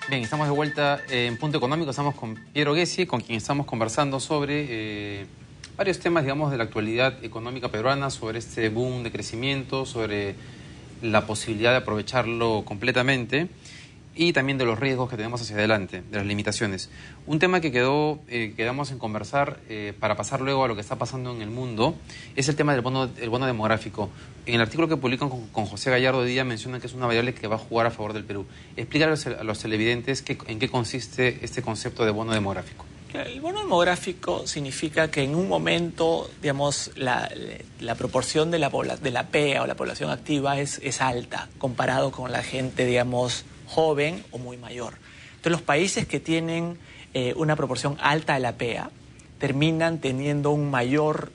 Bien, estamos de vuelta en Punto Económico. Estamos con Piero Gessi, con quien estamos conversando sobre varios temas, digamos, de la actualidad económica peruana, sobre este boom de crecimiento, sobre la posibilidad de aprovecharlo completamente y también de los riesgos que tenemos hacia adelante, de las limitaciones. Un tema que quedamos en conversar para pasar luego a lo que está pasando en el mundo es el tema del bono demográfico. En el artículo que publican con José Gallardo hoy día mencionan que es una variable que va a jugar a favor del Perú. Explícale a los televidentes en qué consiste este concepto de bono demográfico. El bono demográfico significa que en un momento, digamos, la proporción de la PEA o la población activa es alta comparado con la gente, digamos, joven o muy mayor. Entonces, los países que tienen una proporción alta de la PEA terminan teniendo una mayor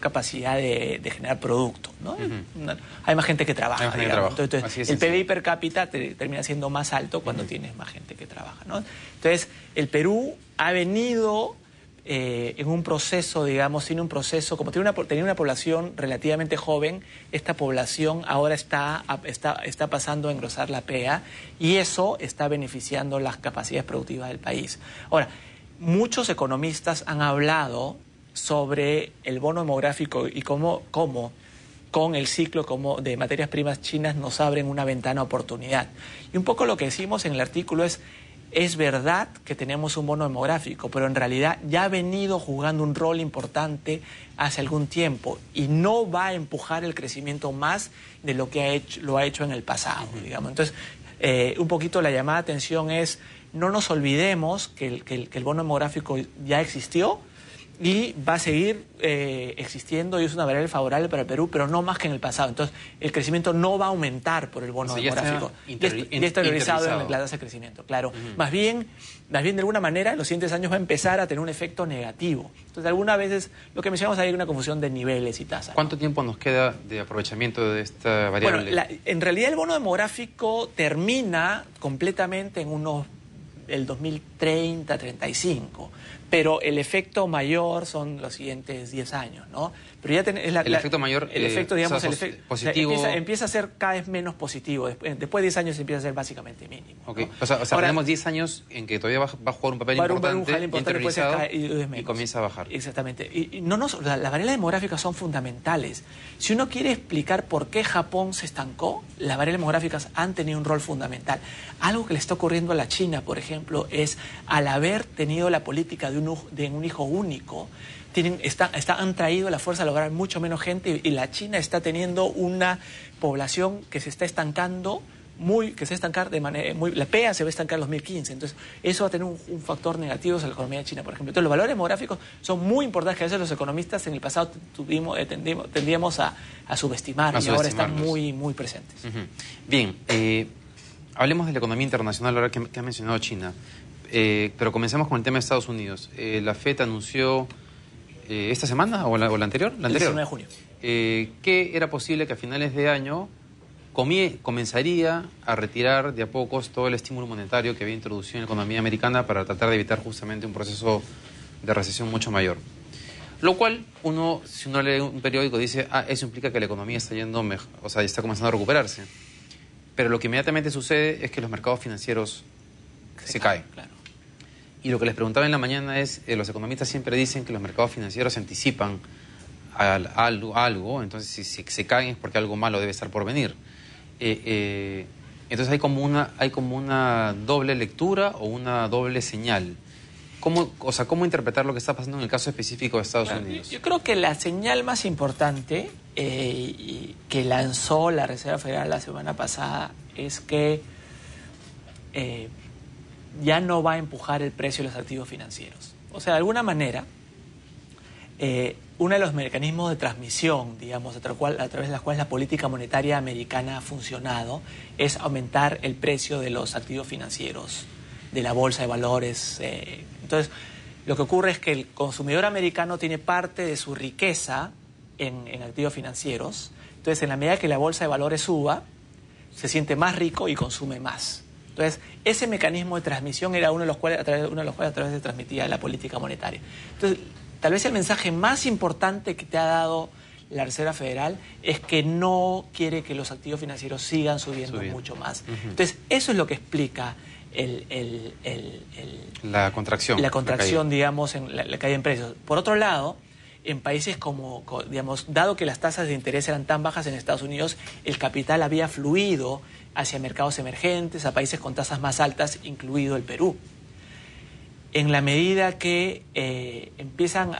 capacidad de generar producto, ¿no? Hay más gente que trabaja, digamos. Entonces, el PBI per cápita termina siendo más alto cuando tienes más gente que trabaja, ¿no? Entonces, el Perú ha venido en un proceso, digamos, como tenía una población relativamente joven, esta población ahora está pasando a engrosar la PEA y eso está beneficiando las capacidades productivas del país. Ahora, muchos economistas han hablado sobre el bono demográfico y cómo con el ciclo de materias primas chinas nos abren una ventana de oportunidad. Y un poco lo que decimos en el artículo es verdad que tenemos un bono demográfico, pero en realidad ya ha venido jugando un rol importante hace algún tiempo y no va a empujar el crecimiento más de lo que lo ha hecho en el pasado, digamos. Entonces, un poquito la llamada de atención es, no nos olvidemos que el bono demográfico ya existió y va a seguir existiendo y es una variable favorable para el Perú, pero no más que en el pasado. Entonces, el crecimiento no va a aumentar por el bono demográfico. Ya está interiorizado en la tasa de crecimiento, claro. Más bien, de alguna manera, en los siguientes años va a empezar a tener un efecto negativo. Entonces, algunas veces, lo que mencionamos ahí es una confusión de niveles y tasas. ¿Cuánto tiempo nos queda de aprovechamiento de esta variable? Bueno, en realidad el bono demográfico termina completamente en el 2030, 35. Pero el efecto mayor son los siguientes 10 años, ¿no? Pero ya el efecto mayor, digamos, positivo. Empieza a ser cada vez menos positivo. Después de 10 años empieza a ser básicamente mínimo, ¿no? Okay. O sea, ahora, tenemos 10 años en que todavía va a jugar un papel importante, y comienza a bajar. Exactamente. Las variables demográficas son fundamentales. Si uno quiere explicar por qué Japón se estancó, las variables demográficas han tenido un rol fundamental. Algo que le está ocurriendo a la China, por ejemplo, es al haber tenido la política de un hijo único, han traído la fuerza a lograr mucho menos gente y la China está teniendo una población que se está estancando la PEA se va a estancar en 2015, entonces eso va a tener un factor negativo en la economía de China, por ejemplo. Entonces los valores demográficos son muy importantes, que a veces los economistas en el pasado tendíamos a subestimar y ahora están muy, muy presentes. Bien, hablemos de la economía internacional ahora que ha mencionado China. Pero comencemos con el tema de Estados Unidos. La FED anunció esta semana o la anterior. El 19 de junio. Que era posible que a finales de año comenzaría a retirar de a pocos todo el estímulo monetario que había introducido en la economía americana para tratar de evitar justamente un proceso de recesión mucho mayor. Lo cual, si uno lee un periódico, dice, eso implica que la economía está yendo mejor, o sea, está comenzando a recuperarse. Pero lo que inmediatamente sucede es que los mercados financieros se caen. Claro. Y lo que les preguntaba en la mañana es, los economistas siempre dicen que los mercados financieros se anticipan a algo, entonces si se caen es porque algo malo debe estar por venir. Entonces hay como una doble lectura o una doble señal. ¿Cómo interpretar lo que está pasando en el caso específico de Estados Unidos? Yo creo que la señal más importante que lanzó la Reserva Federal la semana pasada es que ya no va a empujar el precio de los activos financieros. O sea, de alguna manera, uno de los mecanismos de transmisión, digamos, a través de las cuales la política monetaria americana ha funcionado, es aumentar el precio de los activos financieros, de la bolsa de valores. Entonces, lo que ocurre es que el consumidor americano tiene parte de su riqueza en activos financieros. Entonces, en la medida que la bolsa de valores suba, se siente más rico y consume más. Entonces, ese mecanismo de transmisión era uno de los cuales a través se transmitía la política monetaria. Entonces, tal vez el mensaje más importante que te ha dado la Reserva Federal es que no quiere que los activos financieros sigan subiendo mucho más. Entonces, eso es lo que explica la contracción. La contracción, digamos, en la caída en precios. Por otro lado, en países como, digamos, dado que las tasas de interés eran tan bajas en Estados Unidos, el capital había fluido hacia mercados emergentes, a países con tasas más altas, incluido el Perú. En la medida que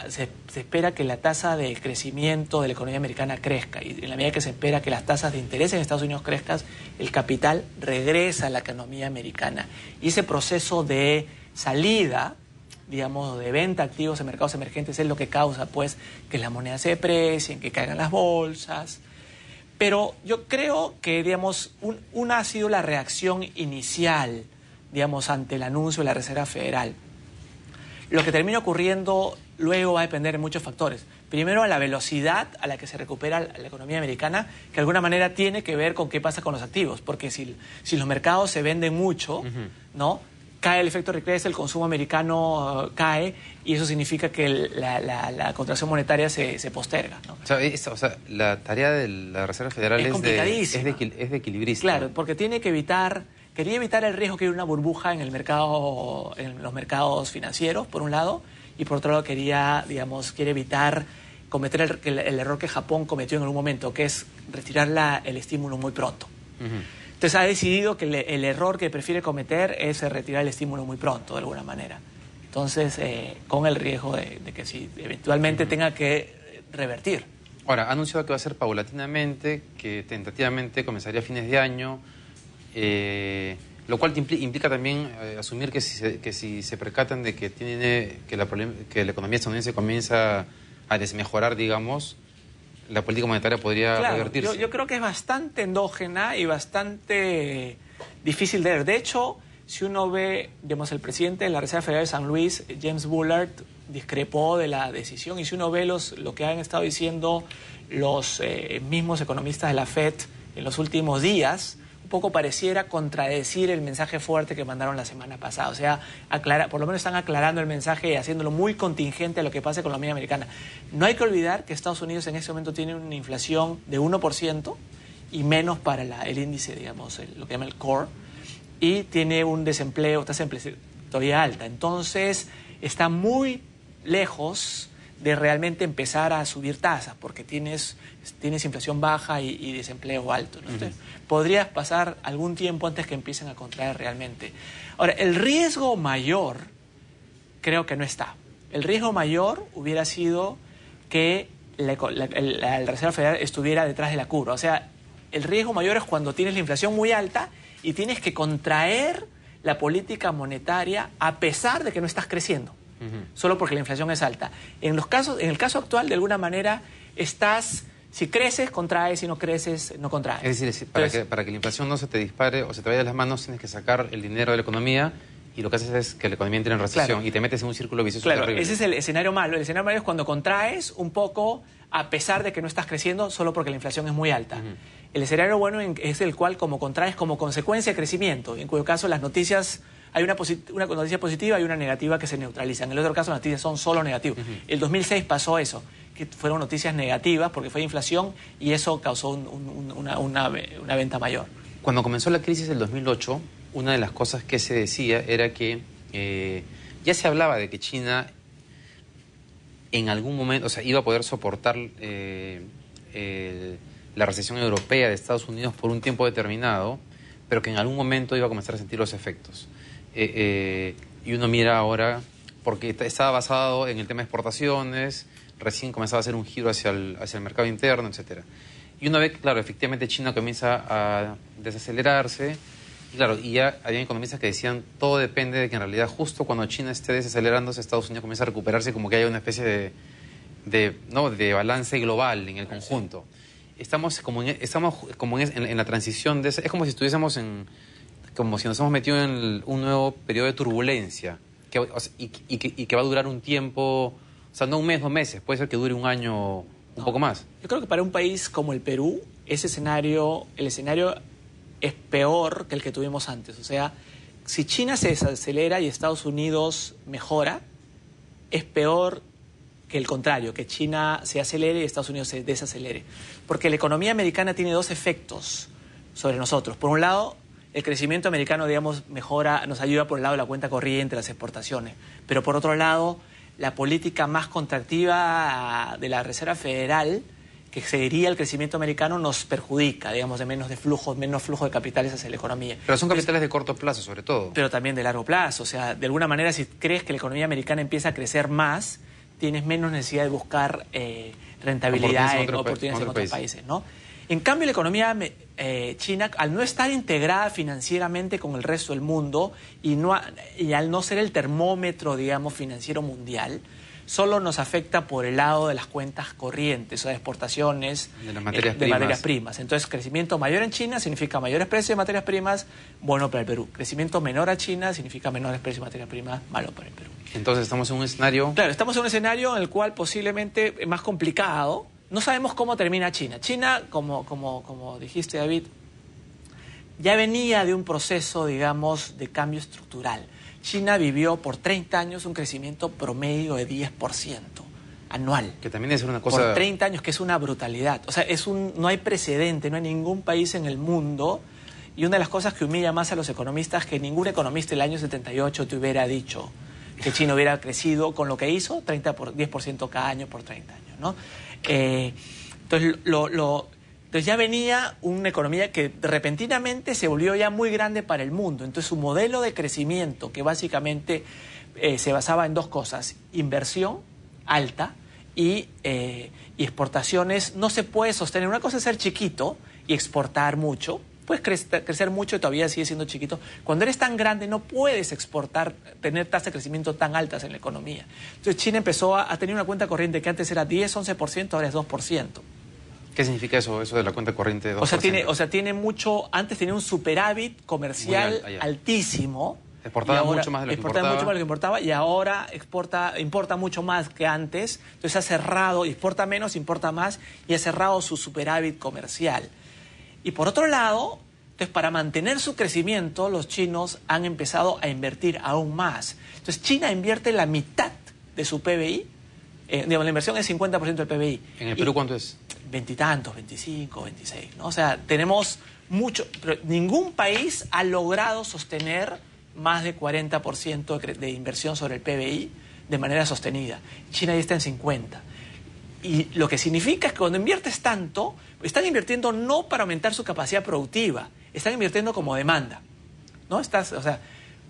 se espera que la tasa de crecimiento de la economía americana crezca y en la medida que se espera que las tasas de interés en Estados Unidos crezcan, el capital regresa a la economía americana. Y ese proceso de salida, digamos, de venta de activos en mercados emergentes es lo que causa, pues, que las monedas se deprecien, que caigan las bolsas. Pero yo creo que, digamos, una ha sido la reacción inicial, digamos, ante el anuncio de la Reserva Federal. Lo que termina ocurriendo luego va a depender de muchos factores. Primero, a la velocidad a la que se recupera la economía americana, que de alguna manera tiene que ver con qué pasa con los activos. Porque si los mercados se venden mucho, ¿no?, cae el efecto regresa, el consumo americano cae y eso significa que la contracción monetaria se posterga, ¿no? O sea, la tarea de la Reserva Federal es de equilibrista. Claro, porque quería evitar el riesgo que hubiera una burbuja en los mercados financieros, por un lado, y por otro lado quiere evitar cometer el error que Japón cometió en algún momento, que es retirar el estímulo muy pronto. Entonces ha decidido que el error que prefiere cometer es retirar el estímulo muy pronto, de alguna manera. Entonces, con el riesgo de que si eventualmente tenga que revertir. Ahora, ha anunciado que va a ser paulatinamente, que tentativamente comenzaría a fines de año, lo cual implica también asumir que si se percatan de que la economía estadounidense comienza a desmejorar, digamos, la política monetaria podría revertirse. Yo creo que es bastante endógena y bastante difícil de ver. De hecho, si uno ve, digamos, el presidente de la Reserva Federal de San Luis, James Bullard, discrepó de la decisión. Y si uno ve lo que han estado diciendo los mismos economistas de la FED en los últimos días, un poco pareciera contradecir el mensaje fuerte que mandaron la semana pasada. O sea, por lo menos están aclarando el mensaje y haciéndolo muy contingente a lo que pasa con la economía americana. No hay que olvidar que Estados Unidos en este momento tiene una inflación de 1% y menos para el índice, digamos, lo que llama el core, y tiene un tasa de desempleo todavía alta. Entonces, está muy lejos de realmente empezar a subir tasas, porque tienes inflación baja y desempleo alto, ¿no? Entonces, podrías pasar algún tiempo antes que empiecen a contraer realmente. Ahora, el riesgo mayor creo que no está. El riesgo mayor hubiera sido que la Reserva Federal estuviera detrás de la curva. O sea, el riesgo mayor es cuando tienes la inflación muy alta y tienes que contraer la política monetaria a pesar de que no estás creciendo. Solo porque la inflación es alta. En el caso actual, de alguna manera, si creces, contraes, si no creces, no contraes. Es decir, para que la inflación no se te dispare o se te vaya de las manos, tienes que sacar el dinero de la economía y lo que haces es que la economía entre en recesión y te metes en un círculo vicioso terrible. Ese es el escenario malo. El escenario malo es cuando contraes un poco a pesar de que no estás creciendo solo porque la inflación es muy alta. El escenario bueno es el cual como contraes como consecuencia de crecimiento, en cuyo caso las noticias... Hay una noticia positiva y una negativa que se neutralizan. En el otro caso, las noticias son solo negativas. El 2006 pasó eso, que fueron noticias negativas porque fue inflación y eso causó una venta mayor. Cuando comenzó la crisis del 2008, una de las cosas que se decía era que ya se hablaba de que China en algún momento, o sea, iba a poder soportar la recesión europea de Estados Unidos por un tiempo determinado, pero que en algún momento iba a comenzar a sentir los efectos. Y uno mira ahora, porque estaba basado en el tema de exportaciones, recién comenzaba a hacer un giro hacia el mercado interno, etcétera. Y uno ve que, claro, efectivamente China comienza a desacelerarse, y claro, y ya había economistas que decían, todo depende de que en realidad justo cuando China esté desacelerándose, Estados Unidos comienza a recuperarse, como que haya una especie de balance global en el conjunto. Estamos como en la transición de... Es como si estuviésemos como si nos hemos metido en un nuevo periodo de turbulencia y que va a durar un tiempo, o sea, no un mes, 2 meses, puede ser que dure un año, un poco más. Yo creo que para un país como el Perú, el escenario es peor que el que tuvimos antes. O sea, si China se desacelera y Estados Unidos mejora, es peor el contrario, que China se acelere y Estados Unidos se desacelere. Porque la economía americana tiene dos efectos sobre nosotros. Por un lado, el crecimiento americano, digamos, mejora, nos ayuda por el lado de la cuenta corriente, las exportaciones. Pero por otro lado, la política más contractiva de la Reserva Federal, que seguiría el crecimiento americano, nos perjudica, digamos, de menos flujo de capitales hacia la economía. Pero son capitales de corto plazo, sobre todo. Pero también de largo plazo. O sea, de alguna manera, si crees que la economía americana empieza a crecer más, tienes menos necesidad de buscar rentabilidad en oportunidades en otros países, ¿no? En cambio, la economía china, al no estar integrada financieramente con el resto del mundo y al no ser el termómetro, digamos, financiero mundial, solo nos afecta por el lado de las cuentas corrientes, o sea, de exportaciones de materias primas. Entonces, crecimiento mayor en China significa mayores precios de materias primas, bueno para el Perú. Crecimiento menor a China significa menores precios de materias primas, malo para el Perú. Entonces, estamos en un escenario... Claro, estamos en un escenario en el cual posiblemente es más complicado. No sabemos cómo termina China. China, como dijiste, David, ya venía de un proceso, digamos, de cambio estructural. China vivió por 30 años un crecimiento promedio de 10% anual. Que también es una cosa... Por 30 años, que es una brutalidad. O sea, no hay precedente, no hay ningún país en el mundo. Y una de las cosas que humilla más a los economistas, que ningún economista en el año 78 te hubiera dicho que China hubiera crecido con lo que hizo, 10% cada año por 30 años, ¿no? Entonces, entonces ya venía una economía que repentinamente se volvió ya muy grande para el mundo. Entonces su modelo de crecimiento, que básicamente se basaba en dos cosas: inversión alta y exportaciones, no se puede sostener. Una cosa es ser chiquito y exportar mucho. Puedes crecer mucho y todavía sigue siendo chiquito. Cuando eres tan grande no puedes exportar, tener tasas de crecimiento tan altas en la economía. Entonces China empezó a tener una cuenta corriente que antes era 10, 11%, ahora es 2%. ¿Qué significa eso de la cuenta corriente de 2%? O sea, tiene mucho, antes tenía un superávit comercial altísimo. Exportaba mucho más de lo que importaba y ahora importa mucho más que antes. Entonces ha cerrado, exporta menos, importa más y ha cerrado su superávit comercial. Y por otro lado, entonces para mantener su crecimiento, los chinos han empezado a invertir aún más. Entonces China invierte la mitad de su PBI, digamos, la inversión es 50% del PBI. ¿En el Perú cuánto es? 20 y tantos, 25, 26, ¿no? O sea, tenemos mucho, pero ningún país ha logrado sostener más de 40% de inversión sobre el PBI de manera sostenida. China ya está en 50%. Y lo que significa es que cuando inviertes tanto, están invirtiendo no para aumentar su capacidad productiva, están invirtiendo como demanda, ¿no? O sea,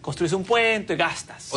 construyes un puente, gastas.